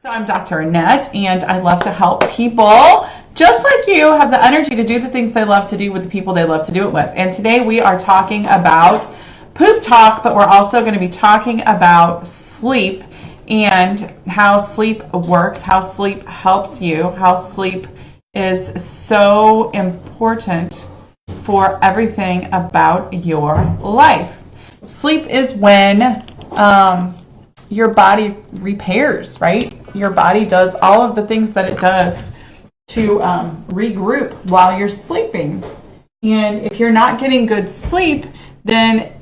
So I'm Dr. Annette, and I love to help people just like you have the energy to do the things they love to do with the people they love to do it with. And today we are talking about poop talk, but we're also going to be talking about sleep and how sleep works, how sleep helps you, how sleep is so important for everything about your life. Sleep is when your body repairs, right? Your body does all of the things that it does to regroup while you're sleeping. And if you're not getting good sleep, then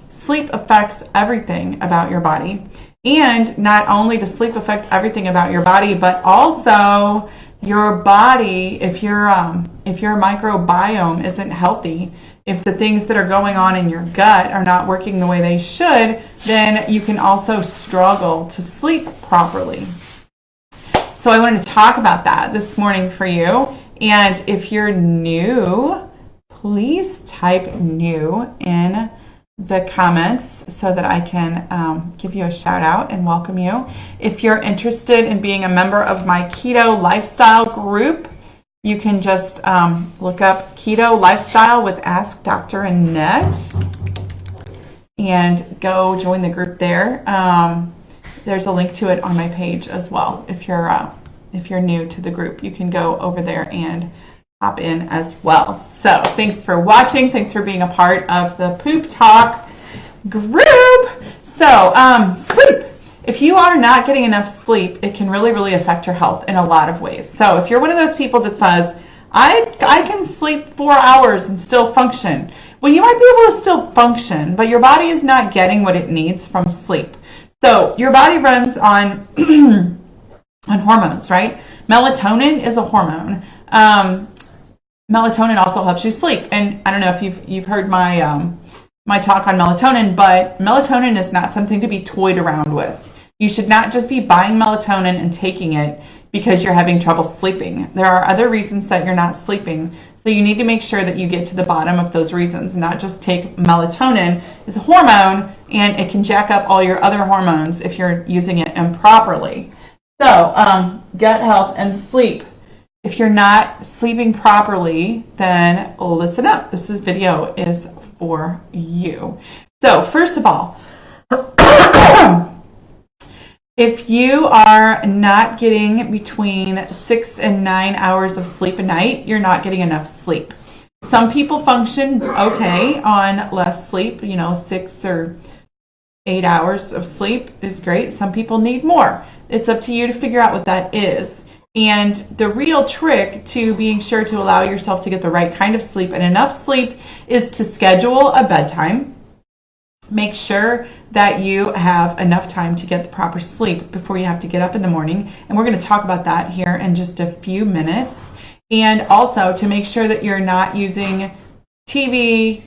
sleep affects everything about your body. And not only does sleep affect everything about your body, but also your body, if your microbiome isn't healthy, if the things that are going on in your gut are not working the way they should, then you can also struggle to sleep properly. So I wanted to talk about that this morning for you. And if you're new, please type new in the comments so that I can give you a shout out and welcome you. If you're interested in being a member of my keto lifestyle group, you can just look up Keto Lifestyle with AskDrAnnette and go join the group there. There's a link to it on my page as well. If you're new to the group, you can go over there and hop in as well. So thanks for watching. Thanks for being a part of the Poop Talk group. So sleep. If you are not getting enough sleep, it can really, really affect your health in a lot of ways. So if you're one of those people that says, I can sleep 4 hours and still function. Well, you might be able to still function, but your body is not getting what it needs from sleep. So your body runs on on hormones, right? Melatonin is a hormone. Melatonin also helps you sleep. And I don't know if you've heard my my talk on melatonin, but melatonin is not something to be toyed around with. You should not just be buying melatonin and taking it because you're having trouble sleeping. There are other reasons that you're not sleeping. So you need to make sure that you get to the bottom of those reasons, not just take melatonin. It's a hormone and it can jack up all your other hormones if you're using it improperly. So gut health and sleep. If you're not sleeping properly, then listen up. This video is for you. So first of all, if you are not getting between 6 and 9 hours of sleep a night, you're not getting enough sleep. Some people function okay on less sleep, 6 or 8 hours of sleep is great. Some people need more. It's up to you to figure out what that is. And the real trick to being sure to allow yourself to get the right kind of sleep and enough sleep is to schedule a bedtime. Make sure that you have enough time to get the proper sleep before you have to get up in the morning. And we're going to talk about that here in just a few minutes. And also to make sure that you're not using TV,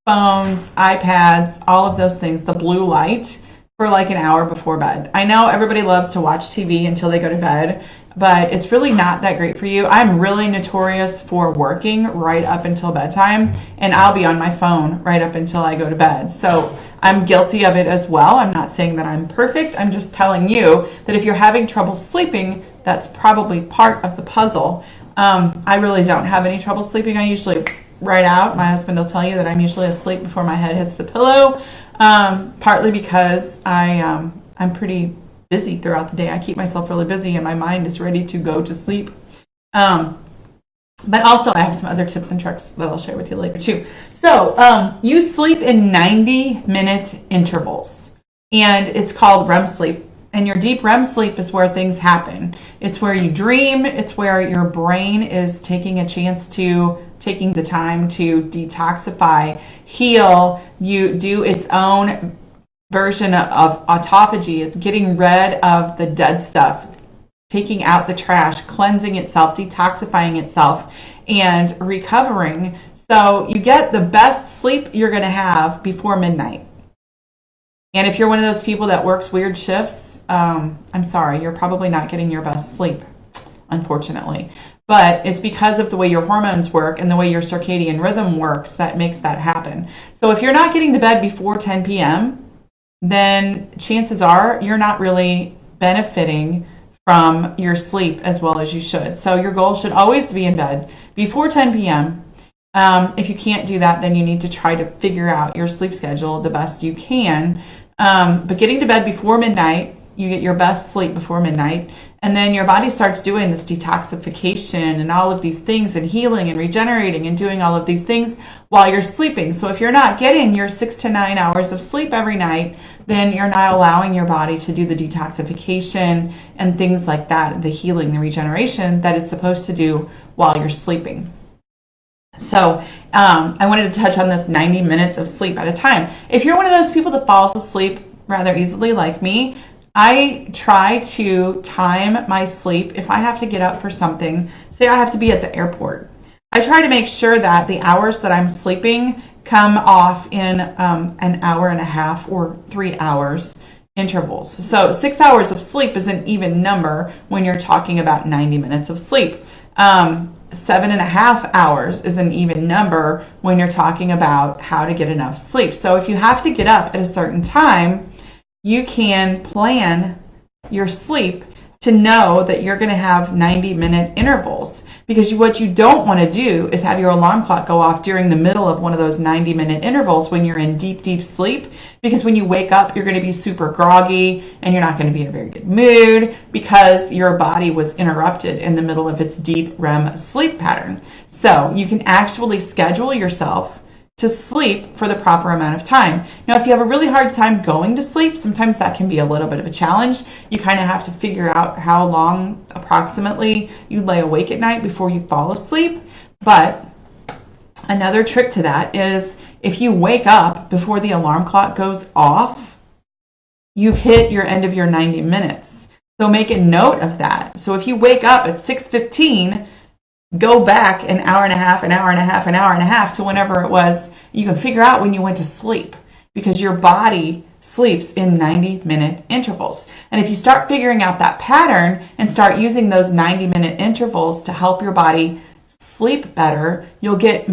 phones, iPads, all of those things, the blue light, for like an hour before bed. I know everybody loves to watch TV until they go to bed, but it's really not that great for you. I'm really notorious for working right up until bedtime, and I'll be on my phone right up until I go to bed. So I'm guilty of it as well. I'm not saying that I'm perfect. I'm just telling you that if you're having trouble sleeping, that's probably part of the puzzle. I really don't have any trouble sleeping. I usually right out. My husband will tell you that I'm usually asleep before my head hits the pillow, partly because I'm pretty busy throughout the day. I keep myself really busy and my mind is ready to go to sleep. But also I have some other tips and tricks that I'll share with you later too. So you sleep in 90-minute intervals, and it's called REM sleep. And your deep REM sleep is where things happen. It's where you dream. It's where your brain is taking the time to detoxify, heal. You do its own version of autophagy. It's getting rid of the dead stuff, taking out the trash, cleansing itself, detoxifying itself, and recovering. So you get the best sleep you're going to have before midnight. And if you're one of those people that works weird shifts, I'm sorry, you're probably not getting your best sleep, unfortunately. But it's because of the way your hormones work and the way your circadian rhythm works that makes that happen. So if you're not getting to bed before 10 p.m., then chances are you're not really benefiting from your sleep as well as you should. So your goal should always be in bed before 10 p.m. If you can't do that, then you need to try to figure out your sleep schedule the best you can. But getting to bed before midnight, you get your best sleep before midnight, and then your body starts doing this detoxification and all of these things and healing and regenerating and doing all of these things while you're sleeping. So if you're not getting your 6 to 9 hours of sleep every night, then you're not allowing your body to do the detoxification and things like that, the healing, the regeneration that it's supposed to do while you're sleeping. So I wanted to touch on this 90 minutes of sleep at a time. If you're one of those people that falls asleep rather easily like me, I try to time my sleep. If I have to get up for something, say I have to be at the airport, I try to make sure that the hours that I'm sleeping come off in an hour and a half or 3 hours intervals. So 6 hours of sleep is an even number when you're talking about 90 minutes of sleep. 7.5 hours is an even number when you're talking about how to get enough sleep. So if you have to get up at a certain time, you can plan your sleep to know that you're going to have 90-minute intervals, because what you don't want to do is have your alarm clock go off during the middle of one of those 90-minute intervals when you're in deep, deep sleep, because when you wake up, you're going to be super groggy and you're not going to be in a very good mood because your body was interrupted in the middle of its deep REM sleep pattern. So you can actually schedule yourself to sleep for the proper amount of time. Now, if you have a really hard time going to sleep, sometimes that can be a little bit of a challenge. You kind of have to figure out how long approximately you lay awake at night before you fall asleep. But another trick to that is if you wake up before the alarm clock goes off, you've hit your end of your 90 minutes. So make a note of that. So if you wake up at 6:15, go back an hour and a half, an hour and a half, an hour and a half to whenever it was. You can figure out when you went to sleep, because your body sleeps in 90-minute intervals. And if you start figuring out that pattern and start using those 90-minute intervals to help your body sleep better, you'll get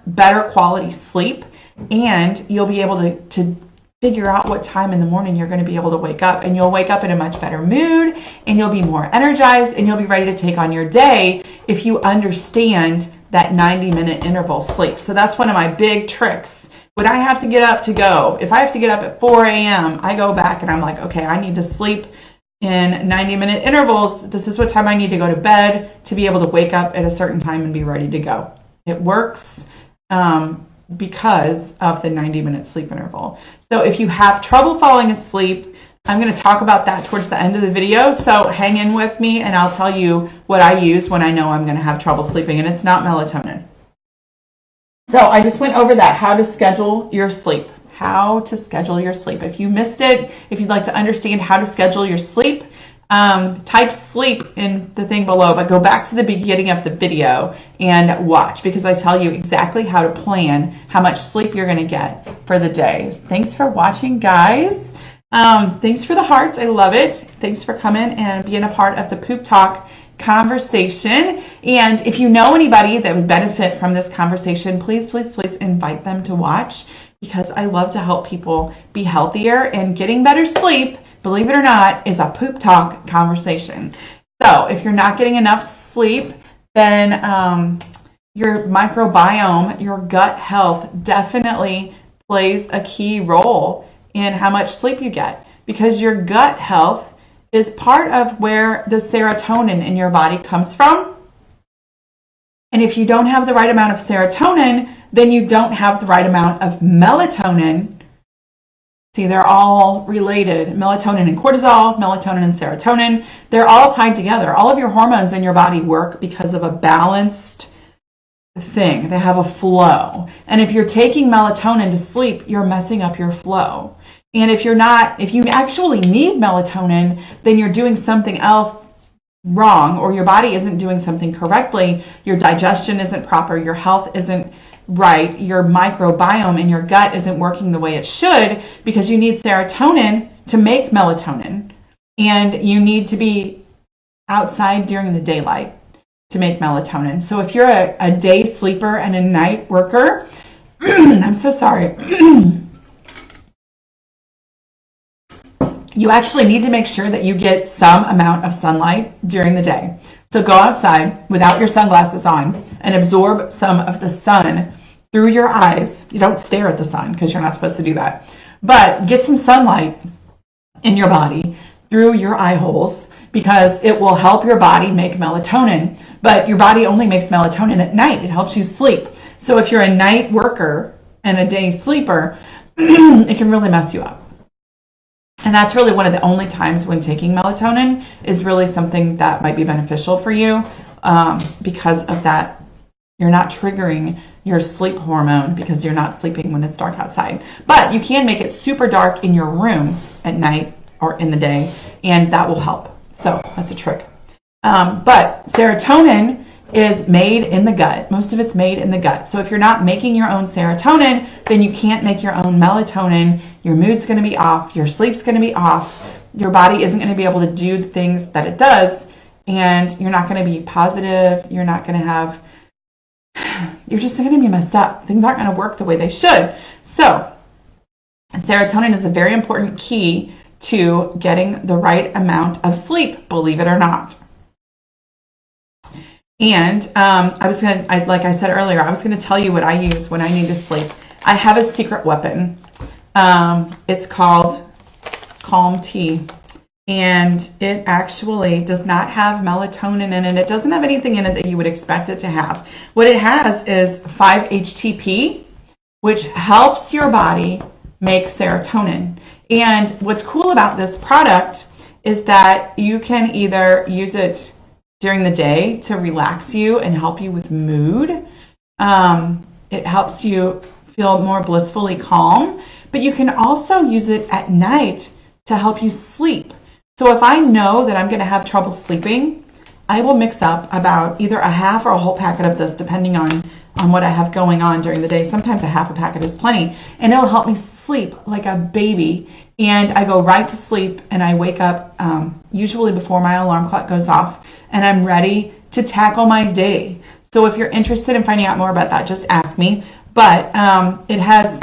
better quality sleep, and you'll be able to figure out what time in the morning you're going to be able to wake up, and you'll wake up in a much better mood, and you'll be more energized, and you'll be ready to take on your day if you understand that 90-minute interval sleep. So that's one of my big tricks. When I have to get up to go, if I have to get up at 4 a.m., I go back and I'm like, okay, I need to sleep in 90-minute intervals. This is what time I need to go to bed to be able to wake up at a certain time and be ready to go. It works. Because of the 90-minute sleep interval. So if you have trouble falling asleep, I'm going to talk about that towards the end of the video. So hang in with me and I'll tell you what I use when I know I'm going to have trouble sleeping, and it's not melatonin. So I just went over that, how to schedule your sleep. How to schedule your sleep. If you missed it, if you'd like to understand how to schedule your sleep, type sleep in the thing below, but go back to the beginning of the video and watch, because I tell you exactly how to plan how much sleep you're going to get for the day. Thanks for watching, guys. Thanks for the hearts. I love it. Thanks for coming and being a part of the Poop Talk conversation. And if you know anybody that would benefit from this conversation, please, please, please invite them to watch, because I love to help people be healthier, and getting better sleep, believe it or not, is a poop talk conversation. So if you're not getting enough sleep, then your microbiome, your gut health definitely plays a key role in how much sleep you get, because your gut health is part of where the serotonin in your body comes from. And if you don't have the right amount of serotonin, then you don't have the right amount of melatonin. See, they're all related. Melatonin and cortisol, melatonin and serotonin, they're all tied together. All of your hormones in your body work because of a balanced thing. They have a flow. And if you're taking melatonin to sleep, you're messing up your flow. And if you actually need melatonin, then you're doing something else wrong, or your body isn't doing something correctly. Your digestion isn't proper, your health isn't right, your microbiome in your gut isn't working the way it should, because you need serotonin to make melatonin, and you need to be outside during the daylight to make melatonin. So if you're a day sleeper and a night worker, I'm so sorry. you actually need to make sure that you get some amount of sunlight during the day. So go outside without your sunglasses on and absorb some of the sun through your eyes. You don't stare at the sun because you're not supposed to do that. But get some sunlight in your body through your eye holes because it will help your body make melatonin. But your body only makes melatonin at night. It helps you sleep. So if you're a night worker and a day sleeper, it can really mess you up. And that's really one of the only times when taking melatonin is really something that might be beneficial for you because of that. You're not triggering your sleep hormone because you're not sleeping when it's dark outside. But you can make it super dark in your room at night or in the day, and that will help. So that's a trick. But serotonin is made in the gut. Most of it's made in the gut. So if you're not making your own serotonin, then you can't make your own melatonin. Your mood's going to be off. Your sleep's going to be off. Your body isn't going to be able to do the things that it does. And you're not going to be positive. You're not going to have, you're just going to be messed up. Things aren't going to work the way they should. So serotonin is a very important key to getting the right amount of sleep, believe it or not. And like I said earlier, I was going to tell you what I use when I need to sleep. I have a secret weapon. It's called Calm Tea. And it actually does not have melatonin in it. It doesn't have anything in it that you would expect it to have. What it has is 5-HTP, which helps your body make serotonin. And what's cool about this product is that you can either use it during the day to relax you and help you with mood. It helps you feel more blissfully calm, but you can also use it at night to help you sleep. So if I know that I'm going to have trouble sleeping, I will mix up about either a half or a whole packet of this, depending on what I have going on during the day. Sometimes a half a packet is plenty, and it'll help me sleep like a baby. And I go right to sleep, and I wake up usually before my alarm clock goes off, and I'm ready to tackle my day. So if you're interested in finding out more about that, just ask me. But it has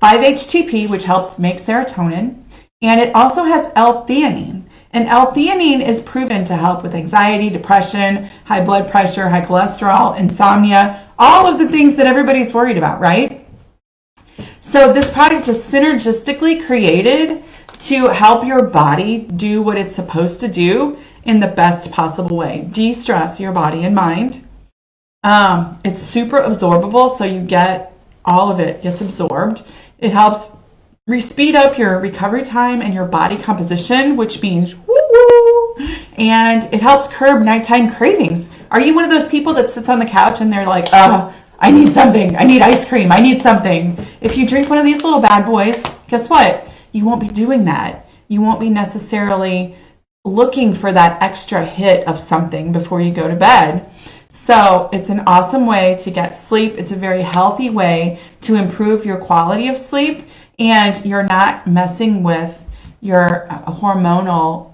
5-HTP, which helps make serotonin, and it also has L-theanine. And L-theanine is proven to help with anxiety, depression, high blood pressure, high cholesterol, insomnia, all of the things that everybody's worried about, right? So this product is synergistically created to help your body do what it's supposed to do in the best possible way. De-stress your body and mind. It's super absorbable, so you get all of it gets absorbed. It helps speed up your recovery time and your body composition, which means woo-woo. And it helps curb nighttime cravings. Are you one of those people that sits on the couch and they're like, I need something. I need ice cream. I need something. If you drink one of these little bad boys, guess what? You won't be doing that. You won't be necessarily looking for that extra hit of something before you go to bed. So it's an awesome way to get sleep. It's a very healthy way to improve your quality of sleep, and you're not messing with your hormonal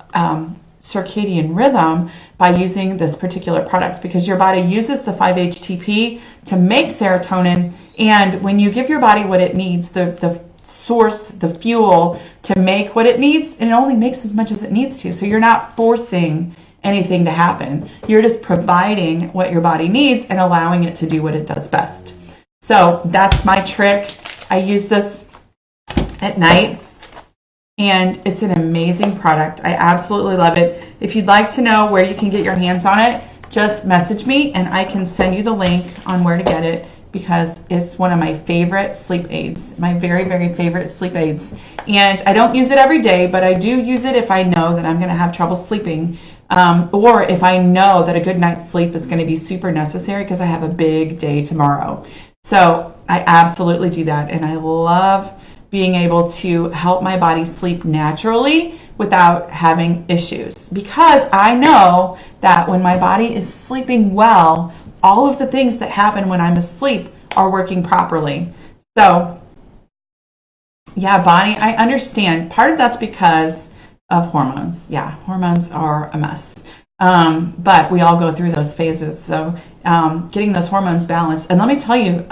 circadian rhythm by using this particular product, because your body uses the 5-HTP to make serotonin, and when you give your body what it needs, the source, the fuel to make what it needs, and it only makes as much as it needs to. So you're not forcing anything to happen. You're just providing what your body needs and allowing it to do what it does best. So that's my trick. I use this at night, and it's an amazing product. I absolutely love it. If you'd like to know where you can get your hands on it, just message me and I can send you the link on where to get it, because it's one of my favorite sleep aids, my very, very favorite sleep aids. And I don't use it every day, but I do use it if I know that I'm going to have trouble sleeping, or if I know that a good night's sleep is going to be super necessary because I have a big day tomorrow. So I absolutely do that, and I love being able to help my body sleep naturally without having issues, because I know that when my body is sleeping well, all of the things that happen when I'm asleep are working properly. So yeah, Bonnie, I understand. Part of that's because of hormones. Yeah, hormones are a mess. But we all go through those phases. So getting those hormones balanced. And let me tell you,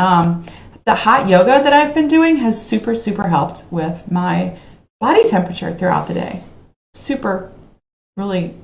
the hot yoga that I've been doing has super, super helped with my body temperature throughout the day. super, really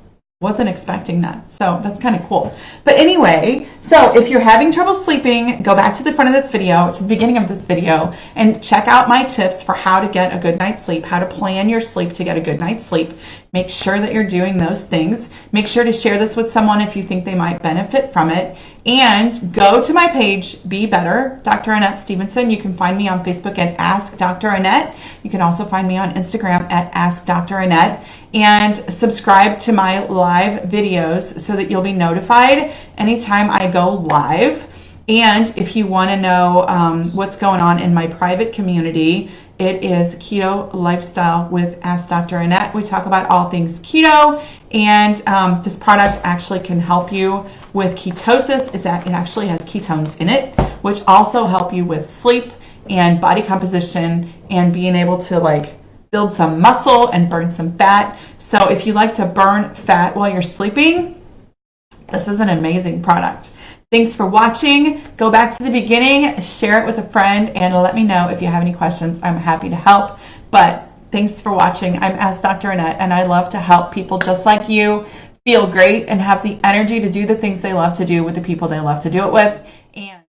wasn't expecting that. So that's kind of cool. But anyway, so if you're having trouble sleeping, go back to the front of this video, to the beginning of this video, and check out my tips for how to get a good night's sleep, how to plan your sleep to get a good night's sleep. Make sure that you're doing those things. Make sure to share this with someone if you think they might benefit from it. And go to my page, Be Better, Dr. Annette Stevenson. You can find me on Facebook at AskDrAnnette. You can also find me on Instagram at AskDrAnnette. And subscribe to my live videos so that you'll be notified anytime I go live. And if you want to know what's going on in my private community, it is Keto Lifestyle with Ask Dr. Annette. We talk about all things keto, and this product actually can help you with ketosis. It actually has ketones in it, which also help you with sleep and body composition and being able to like build some muscle and burn some fat. So if you like to burn fat while you're sleeping, this is an amazing product. Thanks for watching. Go back to the beginning, share it with a friend, and let me know if you have any questions. I'm happy to help. But thanks for watching. I'm Ask Dr. Annette, and I love to help people just like you feel great and have the energy to do the things they love to do with the people they love to do it with. And